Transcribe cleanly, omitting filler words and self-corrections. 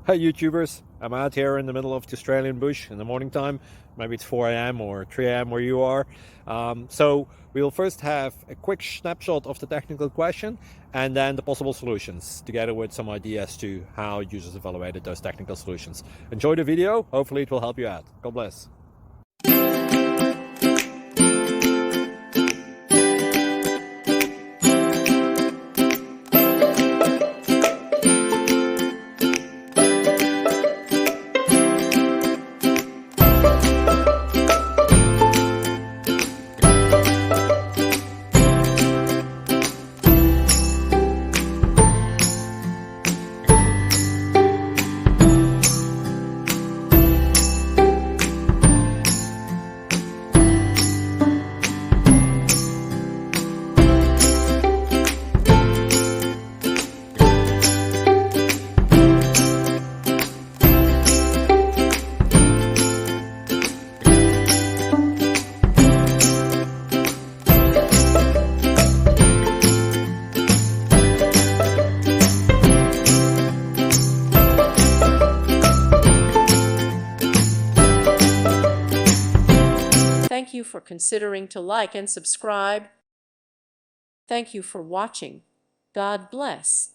Hi YouTubers, I'm out here in the middle of the Australian bush in the morning time. Maybe it's 4 a.m. or 3 a.m. where you are. So we'll first have a quick snapshot of the technical question and then the possible solutions, together with some ideas to how users evaluated those technical solutions. Enjoy the video, hopefully it will help you out. God bless. Thank you for considering to like and subscribe. Thank you for watching. God bless.